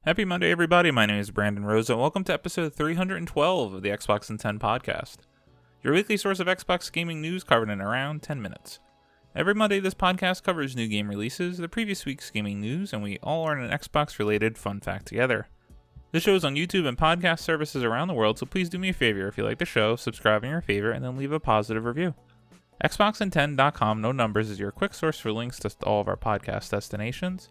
Happy Monday, everybody. My name is Brandon Rosa, and welcome to episode 312 of the Xbox in 10 podcast, your weekly source of Xbox gaming news covered in around 10 minutes. Every Monday, this podcast covers new game releases, the previous week's gaming news, and we all learn an Xbox-related fun fact together. This show is on YouTube and podcast services around the world, so please do me a favor if you like the show, subscribe in your favorite, and then leave a positive review. Xboxin10.com, no numbers, is your quick source for links to all of our podcast destinations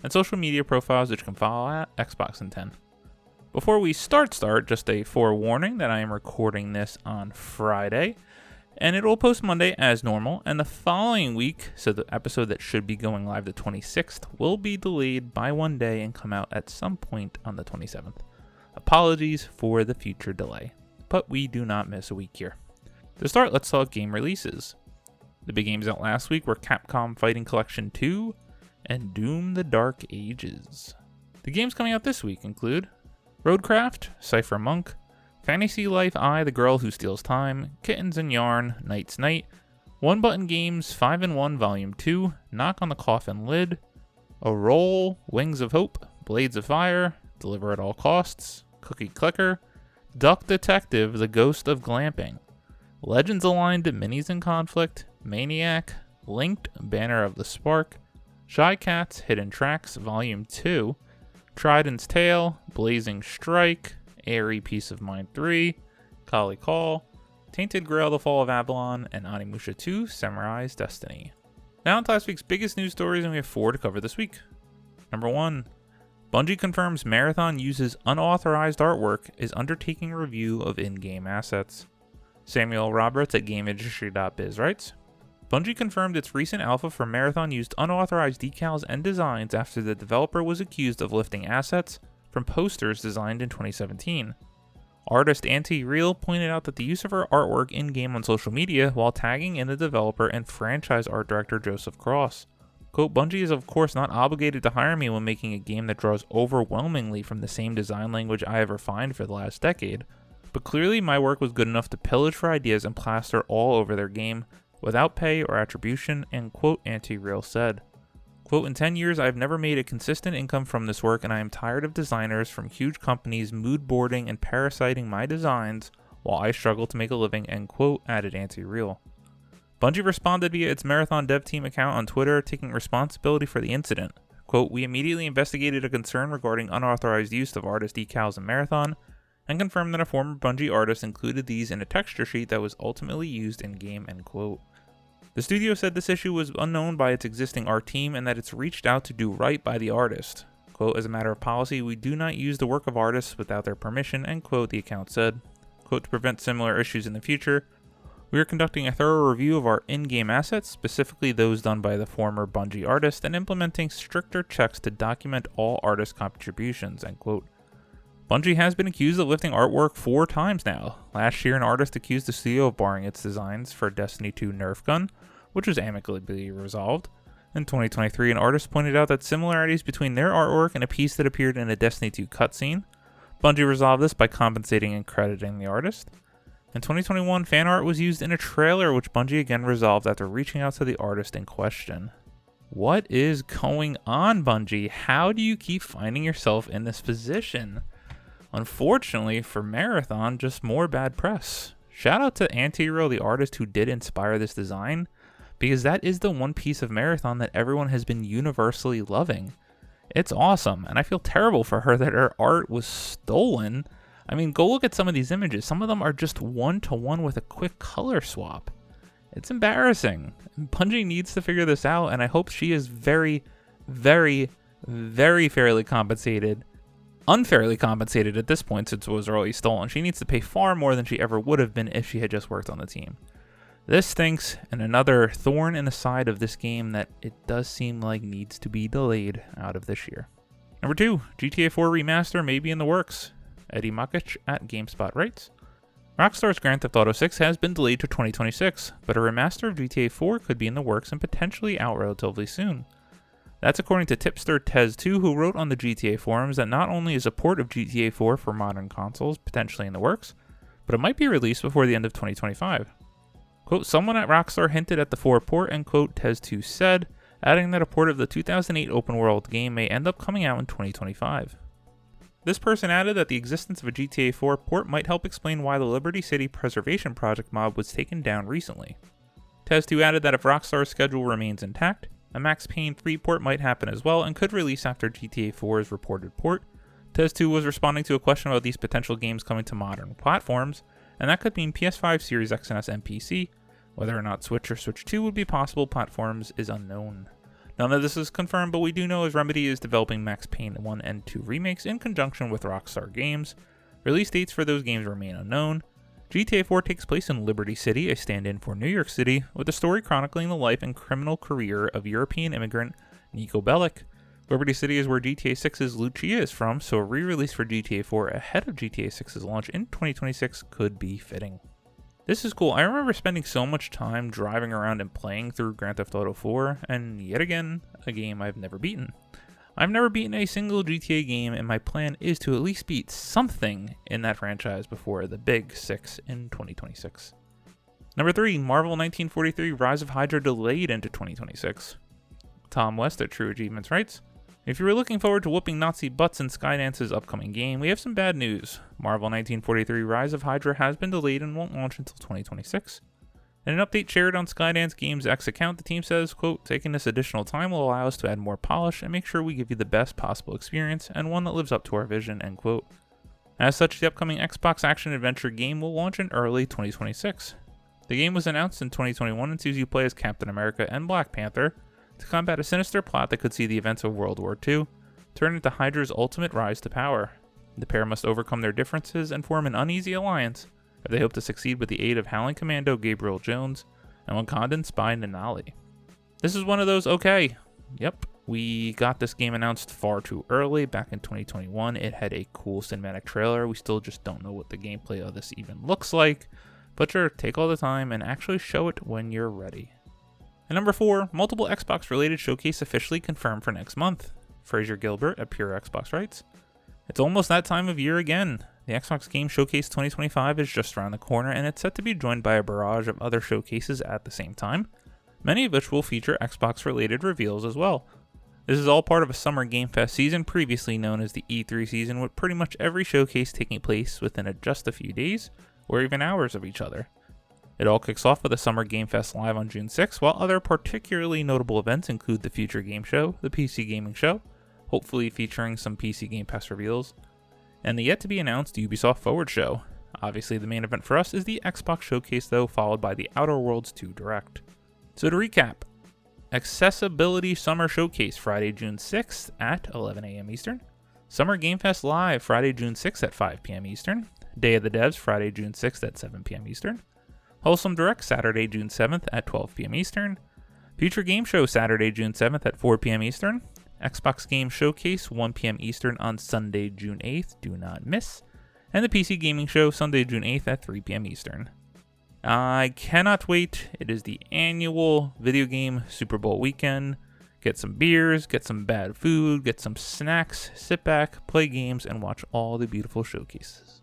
and social media profiles that you can follow at Xboxin10. Before we start, just a forewarning that I am recording this on Friday, and it will post Monday as normal, and the following week, so the episode that should be going live the 26th, will be delayed by one day and come out at some point on the 27th. Apologies for the future delay, but we do not miss a week here. To start, let's talk game releases. The big games out last week were Capcom Fighting Collection 2 and Doom: The Dark Ages. The games coming out this week include Roadcraft, Cypher Monk, Fantasy Life I, The Girl Who Steals Time, Kittens and Yarn, Knight's Night, One Button Games 5-in-1 Volume 2, Knock on the Coffin Lid, A Roll, Wings of Hope, Blades of Fire, Deliver at All Costs, Cookie Clicker, Duck Detective: The Ghost of Glamping, Legends Aligned Minis in Conflict, Maniac, Linked, Banner of the Spark, Shy Cats Hidden Tracks Volume 2, Trident's Tale, Blazing Strike, Airy Peace of Mind 3, Kali Call, Tainted Grail: The Fall of Avalon, and Onimusha 2 Samurai's Destiny. Now into last week's biggest news stories, and we have 4 to cover this week. Number 1. Bungie confirms Marathon uses unauthorized artwork, is undertaking review of in-game assets. Samuel Roberts at GameIndustry.biz writes, Bungie confirmed its recent alpha for Marathon used unauthorized decals and designs after the developer was accused of lifting assets from posters designed in 2017. Artist Anti-Real pointed out that the use of her artwork in-game on social media while tagging in the developer and franchise art director Joseph Cross. Quote, Bungie is of course not obligated to hire me when making a game that draws overwhelmingly from the same design language I have refined for the last decade, but clearly my work was good enough to pillage for ideas and plaster all over their game, without pay or attribution, and quote, Anti-Real said. Quote, in 10 years I've never made a consistent income from this work and I am tired of designers from huge companies mood boarding and parasiting my designs while I struggle to make a living, end quote, added Anti-Real. Bungie responded via its Marathon dev team account on Twitter, taking responsibility for the incident. Quote, we immediately investigated a concern regarding unauthorized use of artist decals in Marathon and confirmed that a former Bungie artist included these in a texture sheet that was ultimately used in-game, end quote. The studio said this issue was unknown by its existing art team and that it's reached out to do right by the artist. Quote, as a matter of policy, we do not use the work of artists without their permission, end quote, the account said. Quote, to prevent similar issues in the future, we are conducting a thorough review of our in-game assets, specifically those done by the former Bungie artist, and implementing stricter checks to document all artist contributions, end quote. Bungie has been accused of lifting artwork 4 times now. Last year, an artist accused the studio of borrowing its designs for Destiny 2 Nerf gun, which was amicably resolved. In 2023, an artist pointed out that similarities between their artwork and a piece that appeared in a Destiny 2 cutscene. Bungie resolved this by compensating and crediting the artist. In 2021, fan art was used in a trailer, which Bungie again resolved after reaching out to the artist in question. What is going on, Bungie? How do you keep finding yourself in this position? Unfortunately for Marathon, just more bad press. Shout out to Anti-Real, the artist who did inspire this design, because that is the one piece of Marathon that everyone has been universally loving. It's awesome, and I feel terrible for her that her art was stolen. I mean, go look at some of these images. Some of them are just one-to-one with a quick color swap. It's embarrassing. Bungie needs to figure this out, and I hope she is very, very, very fairly compensated. Unfairly compensated at this point since it was already stolen. She needs to pay far more than she ever would have been if she had just worked on the team. This stinks, and another thorn in the side of this game that it does seem like needs to be delayed out of this year. Number 2, GTA 4 Remaster may be in the works. Eddie Makic at GameSpot writes, Rockstar's Grand Theft Auto 6 has been delayed to 2026, but a remaster of GTA 4 could be in the works and potentially out relatively soon. That's according to tipster Tez2, who wrote on the GTA forums that not only is a port of GTA 4 for modern consoles potentially in the works, but it might be released before the end of 2025. Quote, someone at Rockstar hinted at the 4 port, end quote, Tez2 said, adding that a port of the 2008 open world game may end up coming out in 2025. This person added that the existence of a GTA 4 port might help explain why the Liberty City Preservation Project mod was taken down recently. Tez2 added that if Rockstar's schedule remains intact, a Max Payne 3 port might happen as well and could release after GTA 4's reported port. Tez2 was responding to a question about these potential games coming to modern platforms, and that could mean PS5, Series X and S, and PC. Whether or not Switch or Switch 2 would be possible platforms is unknown. None of this is confirmed, but we do know as Remedy is developing Max Payne 1 and 2 remakes in conjunction with Rockstar Games. Release dates for those games remain unknown. GTA 4 takes place in Liberty City, a stand-in for New York City, with the story chronicling the life and criminal career of European immigrant Niko Bellic. Liberty City is where GTA 6's Lucia is from, so a re-release for GTA 4 ahead of GTA 6's launch in 2026 could be fitting. This is cool. I remember spending so much time driving around and playing through Grand Theft Auto 4, and yet again, a game I've never beaten. I've never beaten a single GTA game, and my plan is to at least beat something in that franchise before the big 6 in 2026. Number 3, Marvel 1943 Rise of Hydra delayed into 2026. Tom West at True Achievements writes, if you were looking forward to whooping Nazi butts in Skydance's upcoming game, we have some bad news. Marvel 1943 Rise of Hydra has been delayed and won't launch until 2026. In an update shared on Skydance Games' X account, the team says, quote, taking this additional time will allow us to add more polish and make sure we give you the best possible experience and one that lives up to our vision, end quote. As such, the upcoming Xbox action-adventure game will launch in early 2026. The game was announced in 2021 and sees you play as Captain America and Black Panther to combat a sinister plot that could see the events of World War II turn into Hydra's ultimate rise to power. The pair must overcome their differences and form an uneasy alliance if they hope to succeed with the aid of Howling Commando Gabriel Jones and Wakandan spy Nanali. This is one of those, okay, yep, we got this game announced far too early back in 2021. It had a cool cinematic trailer. We still just don't know what the gameplay of this even looks like, but sure, take all the time and actually show it when you're ready. And number 4, multiple Xbox-related showcase officially confirmed for next month. Fraser Gilbert at Pure Xbox writes, it's almost that time of year again. The Xbox Game Showcase 2025 is just around the corner, and it's set to be joined by a barrage of other showcases at the same time, many of which will feature Xbox-related reveals as well. This is all part of a summer Game Fest season previously known as the E3 season, with pretty much every showcase taking place within just a few days, or even hours of each other. It all kicks off with a Summer Game Fest live on June 6, while other particularly notable events include the Future Game Show, the PC Gaming Show, hopefully featuring some PC Game Pass reveals, and the yet-to-be-announced Ubisoft Forward Show. Obviously, the main event for us is the Xbox Showcase, though, followed by the Outer Worlds 2 Direct. So to recap, Accessibility Summer Showcase Friday, June 6th at 11 a.m. Eastern, Summer Game Fest Live Friday, June 6th at 5 p.m. Eastern, Day of the Devs Friday, June 6th at 7 p.m. Eastern, Wholesome Direct Saturday, June 7th at 12 p.m. Eastern, Future Game Show Saturday, June 7th at 4 p.m. Eastern, Xbox Game Showcase 1 p.m. Eastern on Sunday, June 8th, do not miss, and the PC Gaming Show Sunday, June 8th at 3 p.m. Eastern. I cannot wait. It is the annual video game Super Bowl weekend. Get some beers, get some bad food, get some snacks, sit back, play games, and watch all the beautiful showcases.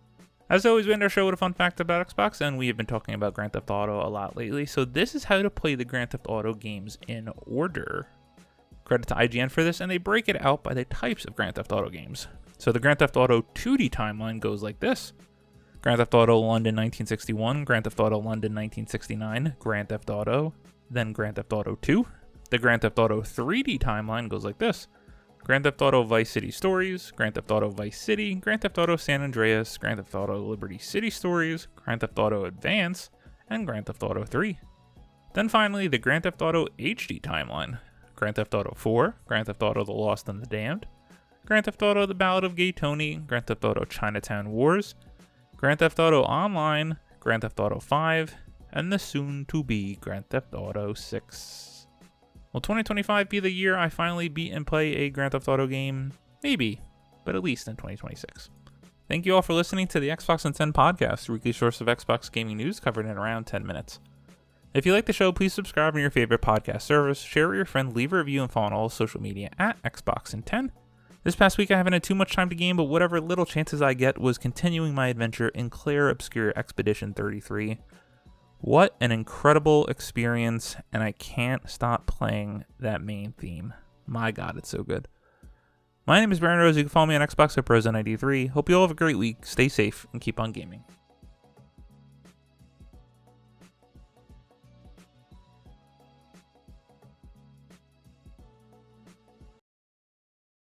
As always, we end our show with a fun fact about Xbox, and we have been talking about Grand Theft Auto a lot lately, so this is how to play the Grand Theft Auto games in order. Credit to IGN for this, and they break it out by the types of Grand Theft Auto games. So the Grand Theft Auto 2D timeline goes like this: Grand Theft Auto London 1961, Grand Theft Auto London 1969, Grand Theft Auto, then Grand Theft Auto 2. The Grand Theft Auto 3D timeline goes like this: Grand Theft Auto Vice City Stories, Grand Theft Auto Vice City, Grand Theft Auto San Andreas, Grand Theft Auto Liberty City Stories, Grand Theft Auto Advance, and Grand Theft Auto 3. Then finally, the Grand Theft Auto HD timeline: Grand Theft Auto 4, Grand Theft Auto The Lost and the Damned, Grand Theft Auto The Ballad of Gay Tony, Grand Theft Auto Chinatown Wars, Grand Theft Auto Online, Grand Theft Auto 5, and the soon-to-be Grand Theft Auto 6. Will 2025 be the year I finally beat and play a Grand Theft Auto game? Maybe, but at least in 2026. Thank you all for listening to the Xbox in 10 podcast, a weekly source of Xbox gaming news covered in around 10 minutes. If you like the show, please subscribe on your favorite podcast service, share with your friend, leave a review, and follow on all social media at Xbox in 10. This past week I haven't had too much time to game, but whatever little chances I get was continuing my adventure in Clair Obscure Expedition 33. What an incredible experience, and I can't stop playing that main theme. My god, it's so good. My name is Brandon Rose. You can follow me on Xbox at Prozone93. Hope you all have a great week. Stay safe and keep on gaming.